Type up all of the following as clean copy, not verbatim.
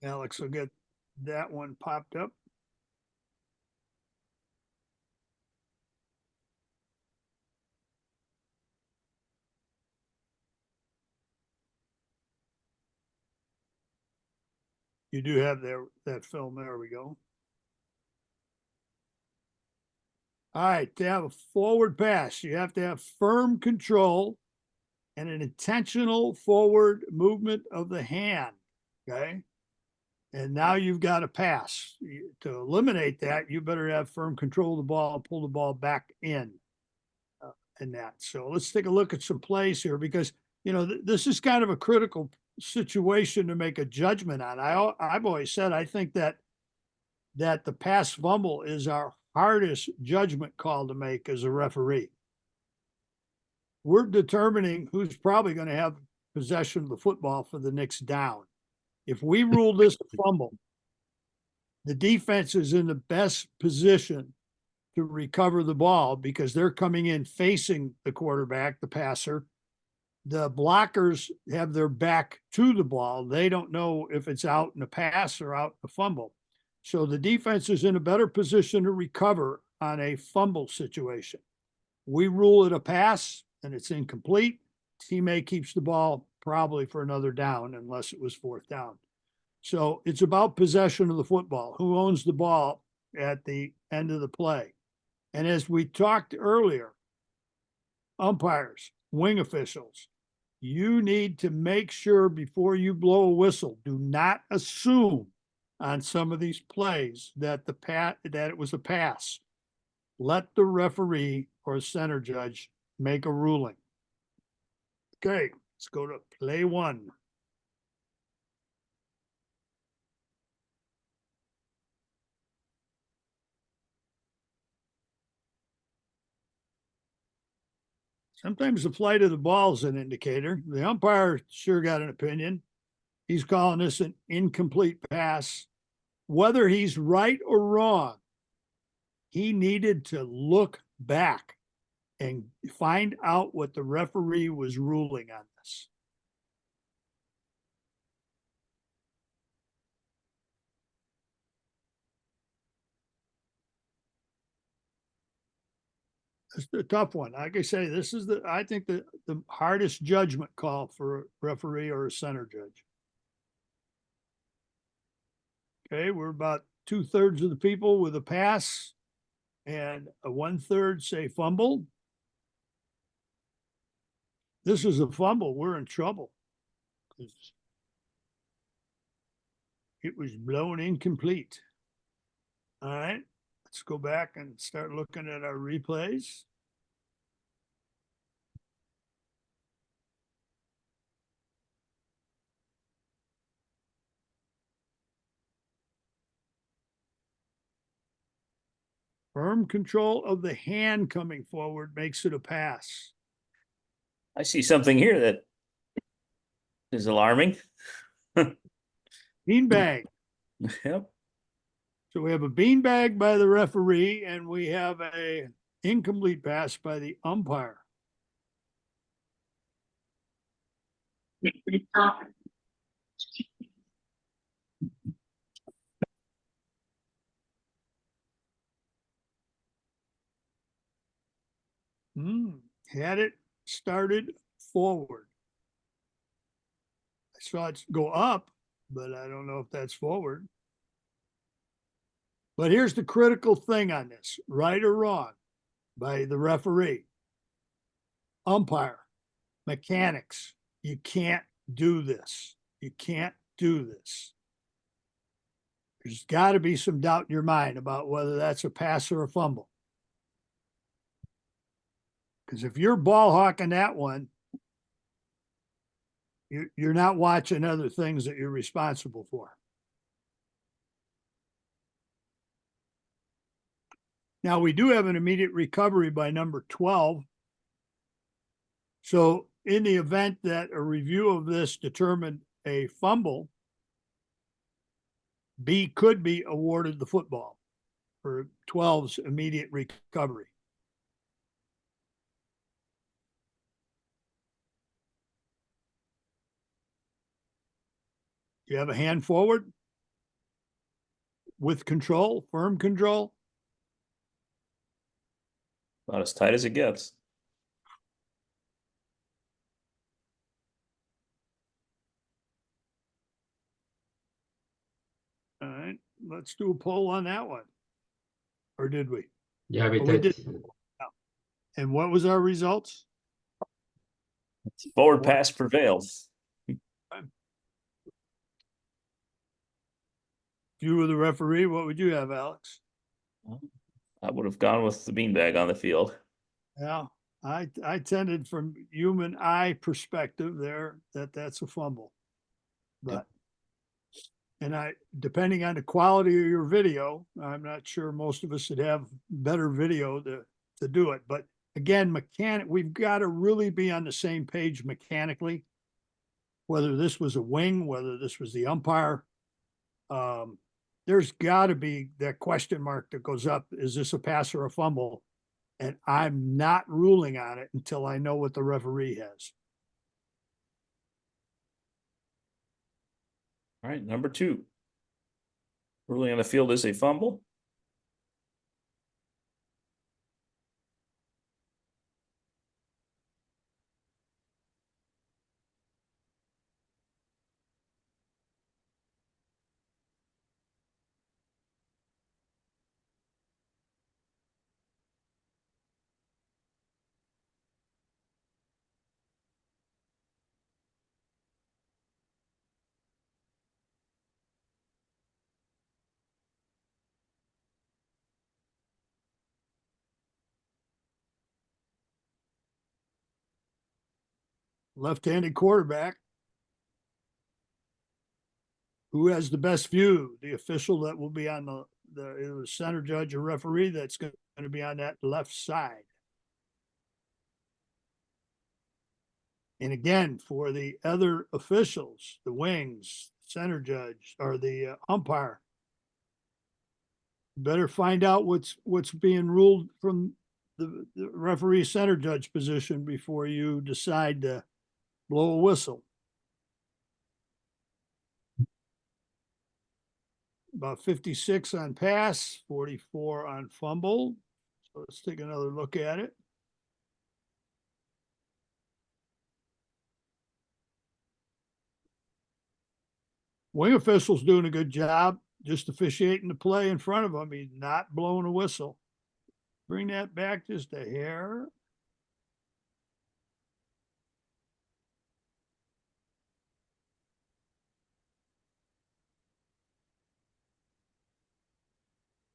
Alex will get that one popped up. You do have that film. There we go. All right, to have a forward pass, you have to have firm control and an intentional forward movement of the hand. Okay. And now you've got a pass. To eliminate that, you better have firm control of the ball, pull the ball back in that. So let's take a look at some plays here because, this is kind of a critical situation to make a judgment on. I've always said I think that the pass fumble is our hardest judgment call to make as a referee. We're determining who's probably going to have possession of the football for the next down. If we rule this a fumble, the defense is in the best position to recover the ball because they're coming in facing the quarterback, the passer. The blockers have their back to the ball. They don't know if it's out in a pass or out in a fumble. So the defense is in a better position to recover on a fumble situation. We rule it a pass and it's incomplete. Teammate keeps the ball probably for another down unless it was fourth down. So it's about possession of the football. Who owns the ball at the end of the play? And as we talked earlier, umpires, wing officials, you need to make sure before you blow a whistle, do not assume on some of these plays that it was a pass. Let the referee or center judge make a ruling. Okay, let's go to play one. Sometimes the flight of the ball is an indicator. The umpire sure got an opinion. He's calling this an incomplete pass. Whether he's right or wrong, he needed to look back and find out what the referee was ruling on this. It's a tough one. Like I say, this is I think the hardest judgment call for a referee or a center judge. Okay, we're about 2/3 of the people with a pass and a 1/3 say fumble. This is a fumble. We're in trouble. It was blown incomplete. All right, let's go back and start looking at our replays. Firm control of the hand coming forward makes it a pass. I see something here that is alarming. Beanbag. Yep. So we have a beanbag by the referee and we have a incomplete pass by the umpire. Had it started forward. I saw it go up, but I don't know if that's forward. But here's the critical thing on this, right or wrong, by the referee. Umpire, mechanics, you can't do this. You can't do this. There's got to be some doubt in your mind about whether that's a pass or a fumble. Because if you're ball hawking that one, you're not watching other things that you're responsible for. Now, we do have an immediate recovery by number 12. So in the event that a review of this determined a fumble, B could be awarded the football for 12's immediate recovery. You have a hand forward with control, firm control. About as tight as it gets. All right, let's do a poll on that one. Or did we? Yeah, we Oh, we did. And what was our results? Forward What? pass prevails. If you were the referee, what would you have, Alex? I would have gone with the beanbag on the field. Yeah, I tended from human eye perspective there that's a fumble. But and depending on the quality of your video, I'm not sure most of us would have better video to do it. But again, we've got to really be on the same page mechanically. Whether this was a wing, whether this was the umpire, there's got to be that question mark that goes up. Is this a pass or a fumble? And I'm not ruling on it until I know what the referee has. All right, number 2. Ruling on the field is a fumble. Left-handed quarterback. Who has the best view? The official that will be on the center judge or referee that's going to be on that left side. And again, for the other officials, the wings, center judge, or the umpire, better find out what's being ruled from the referee center judge position before you decide to blow a whistle. About 56 on pass, 44 on fumble. So let's take another look at it. Wing official's doing a good job just officiating the play in front of him. He's not blowing a whistle. Bring that back just a hair.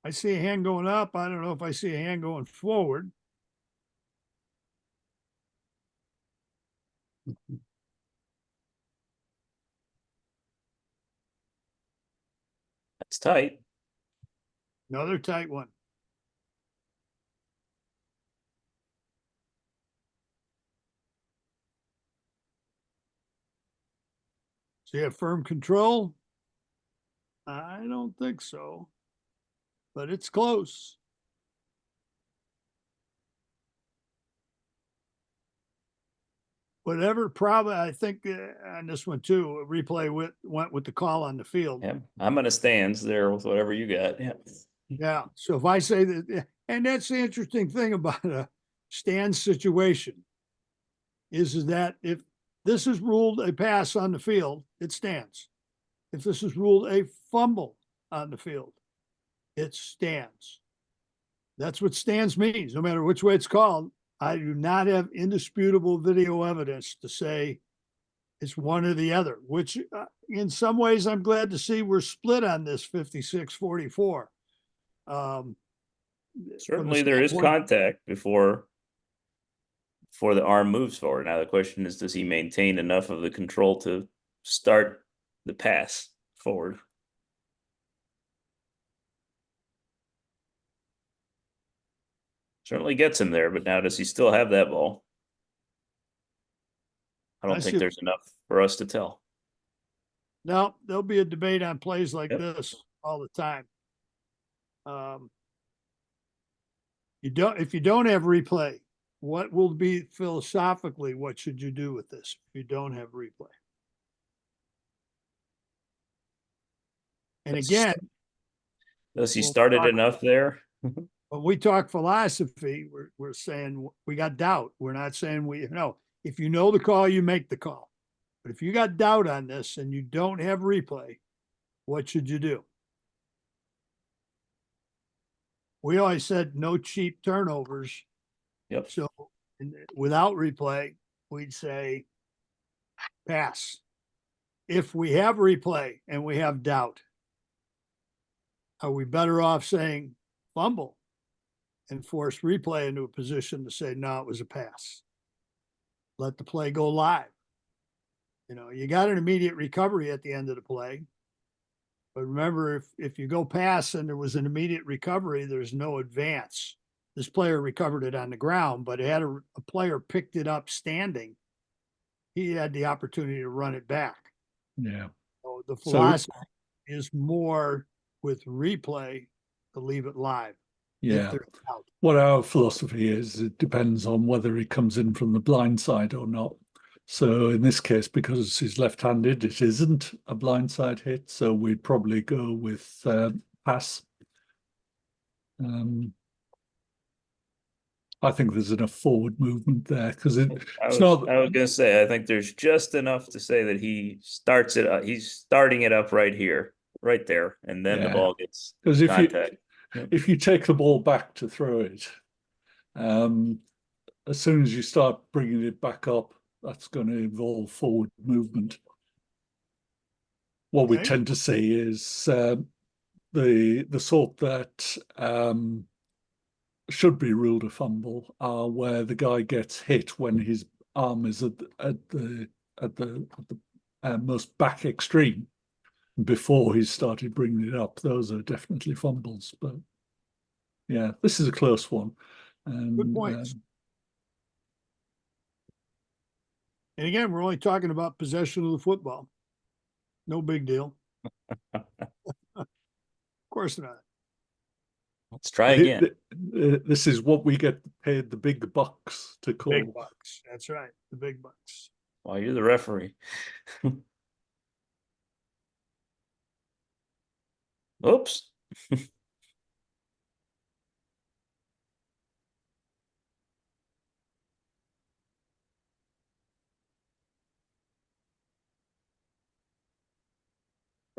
I see a hand going up. I don't know if I see a hand going forward. That's tight. Another tight one. So you have firm control? I don't think so, but it's close. Whatever, probably, I think on this one too, a replay went with the call on the field. Yeah, I'm in the stands there with whatever you got. Yeah. Yeah. So if I say that, and that's the interesting thing about a stand situation is that if this is ruled a pass on the field, it stands. If this is ruled a fumble on the field, it stands. That's what stands means, no matter which way it's called. I do not have indisputable video evidence to say it's one or the other, which in some ways I'm glad to see we're split on this 56-44. Certainly there is contact before the arm moves forward. Now the question is, does he maintain enough of the control to start the pass forward? Certainly gets him there, but now does he still have that ball? I don't think there's enough for us to tell. No, there'll be a debate on plays like Yep. this all the time. If you don't have replay, what will be philosophically, what should you do with this if you don't have replay? And again, Does he we'll started talk- enough there? when we talk philosophy, we're saying we got doubt. We're not saying if you know the call, you make the call. But if you got doubt on this and you don't have replay, what should you do? We always said no cheap turnovers. Yep. So without replay, we'd say pass. If we have replay and we have doubt, are we better off saying fumble and force replay into a position to say, no, it was a pass? Let the play go live. You got an immediate recovery at the end of the play. But remember, if you go pass and there was an immediate recovery, there's no advance. This player recovered it on the ground, but had a player picked it up standing, he had the opportunity to run it back. Yeah. So the philosophy is more with replay to leave it live. Yeah. What our philosophy is, it depends on whether he comes in from the blind side or not. So in this case, because he's left-handed, it isn't a blindside hit. So we'd probably go with pass. I think there's enough forward movement there because it's not. I was going to say, I think there's just enough to say that he starts it up. He's starting it up right here, right there, and then the ball gets contact. If you take the ball back to throw it, as soon as you start bringing it back up, that's going to involve forward movement. What we tend to see is the sort that should be ruled a fumble are where the guy gets hit when his arm is at the most back extreme before he's started bringing it up. Those are definitely fumbles. But yeah, this is a close one. And, good points. And again, we're only talking about possession of the football. No big deal. Of course not. Let's try again. This is what we get paid the big bucks to call. Big bucks. That's right. The big bucks. Well, you're the referee. Oops.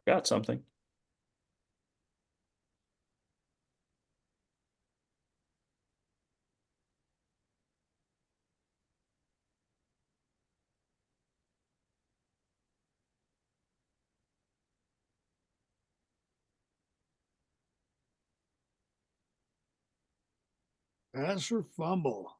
Forgot something. Pass or fumble?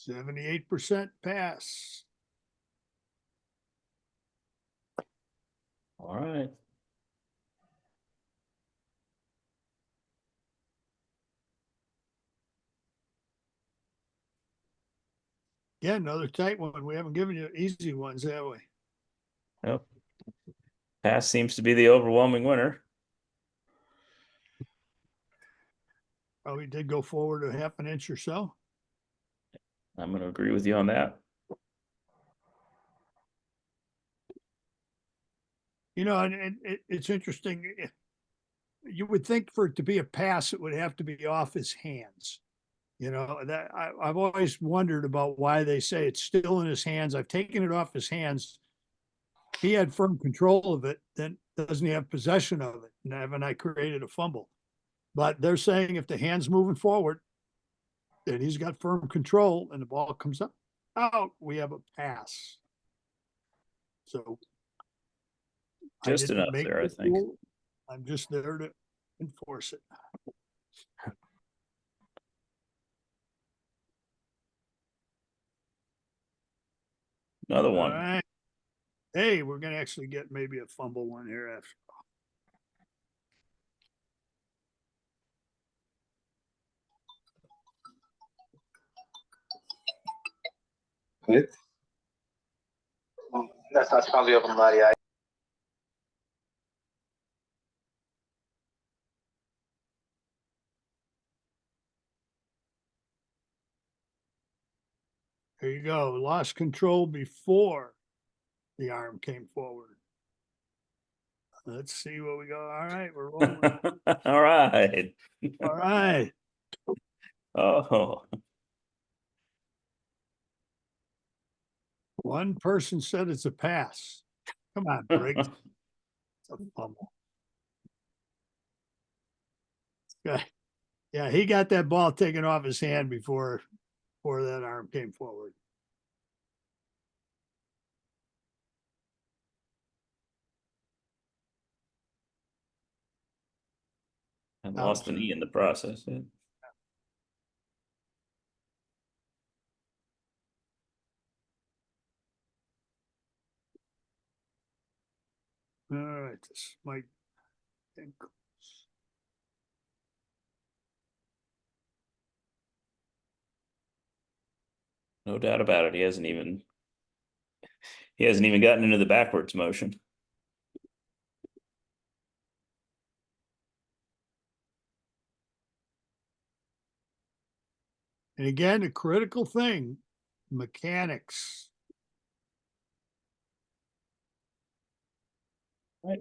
%78 pass. All right. Yeah, another tight one. We haven't given you easy ones, have we? Nope. Pass seems to be the overwhelming winner. Probably did go forward a half an inch or so. I'm going to agree with you on that. And it's interesting. You would think for it to be a pass, it would have to be off his hands. That I've always wondered about why they say it's still in his hands. I've taken it off his hands. He had firm control of it. Then doesn't he have possession of it? And haven't I created a fumble? But they're saying if the hand's moving forward, then he's got firm control and the ball comes up out, we have a pass. So just enough there, I think. I'm just there to enforce it. Another one. All right. Hey, we're going to actually get maybe a fumble one here after. Right. Ne saçmalıyor bunlar ya. There you go. Lost control before the arm came forward. Let's see what we go. All right, we're rolling. All right. All right. Oh, One person said it's a pass. Come on, Briggs. It's a fumble. Yeah. Yeah, he got that ball taken off his hand before that arm came forward. and lost the knee in the process. Yeah. All right, this might think. No doubt about it. He hasn't even gotten into the backwards motion. And again, a critical thing, mechanics. Right.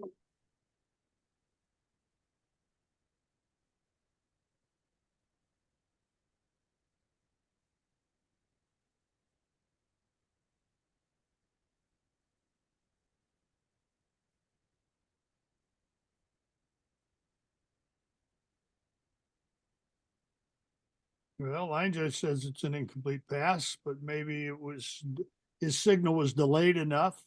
Well, line judge says it's an incomplete pass, but maybe his signal was delayed enough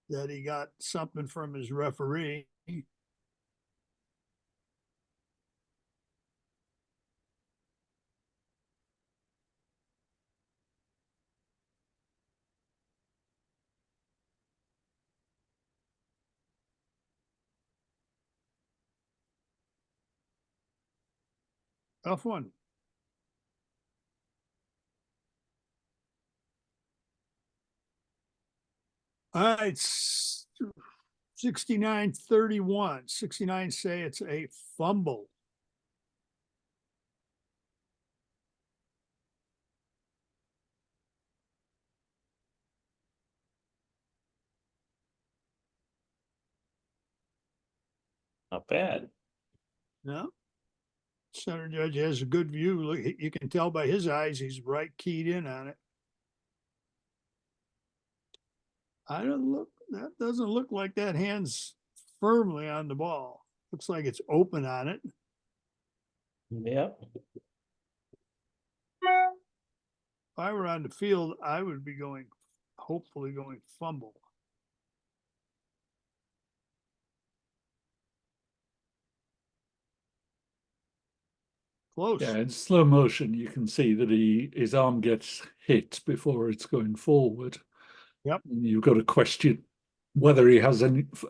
that he got something from his referee. Tough one. All right, 69-31. 69 say it's a fumble. Not bad. No. Center judge has a good view. Look, you can tell by his eyes, he's right keyed in on it. That doesn't look like that hand's firmly on the ball. Looks like it's open on it. Yep. If I were on the field, I would be hopefully going fumble. Close. Yeah, in slow motion, you can see that his arm gets hit before it's going forward. Yep. And you've got to question whether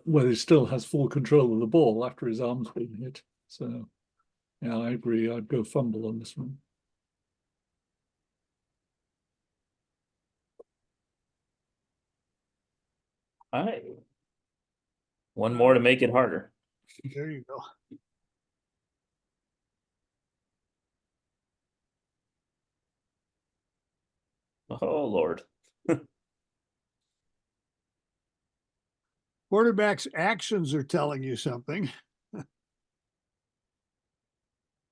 whether he still has full control of the ball after his arm's been hit. So, yeah, I agree. I'd go fumble on this one. All right. One more to make it harder. There you go. Oh, Lord. Quarterback's actions are telling you something.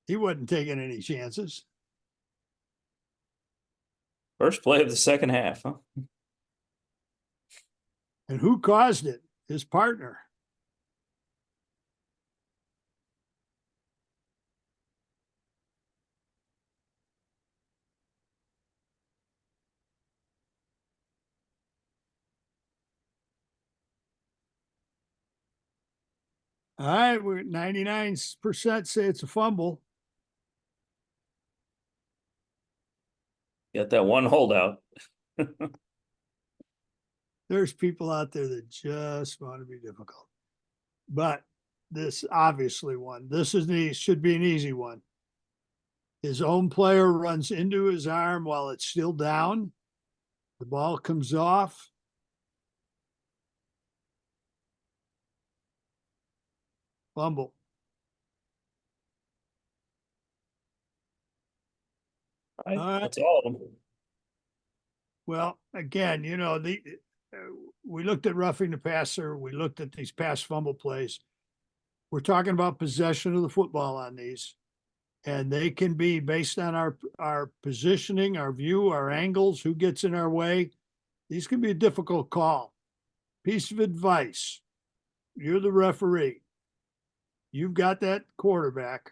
He wasn't taking any chances. First play of the second half, huh? And who caused it? His partner. All right, we're at 99% say it's a fumble. Got that one holdout. There's people out there that just want to be difficult. But this obviously one. Should be an easy one. His own player runs into his arm while it's still down. The ball comes off. fumble. That's all of them. Well, again, you know, we looked at roughing the passer. We looked at these pass fumble plays. We're talking about possession of the football on these, and they can be based on our positioning, our view, our angles, who gets in our way. These can be a difficult call. Piece of advice: you're the referee. You've got that quarterback,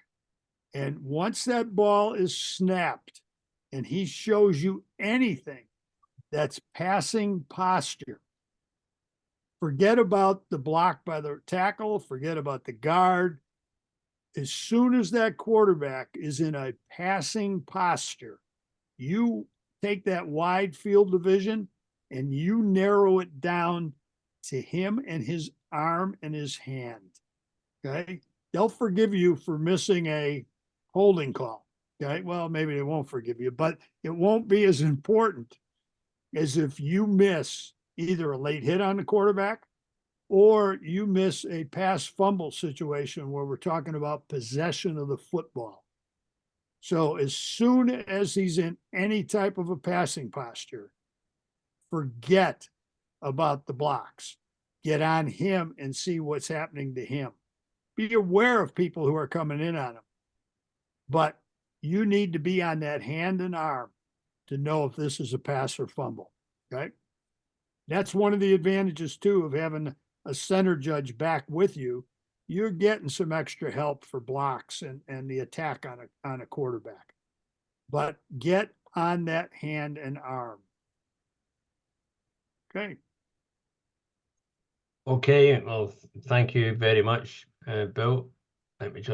and once that ball is snapped, and he shows you anything that's passing posture, forget about the block by the tackle, forget about the guard. As soon as that quarterback is in a passing posture, you take that wide field of vision and you narrow it down to him and his arm and his hand. Okay. They'll forgive you for missing a holding call. Okay. Well, maybe they won't forgive you, but it won't be as important as if you miss either a late hit on the quarterback or you miss a pass fumble situation where we're talking about possession of the football. So as soon as he's in any type of a passing posture, forget about the blocks. Get on him and see what's happening to him. Be aware of people who are coming in on him. But you need to be on that hand and arm to know if this is a pass or fumble. Okay. That's one of the advantages too of having a center judge back with you. You're getting some extra help for blocks and the attack on a quarterback. But get on that hand and arm. Okay. Okay, well, thank you very much, Bill. Let me just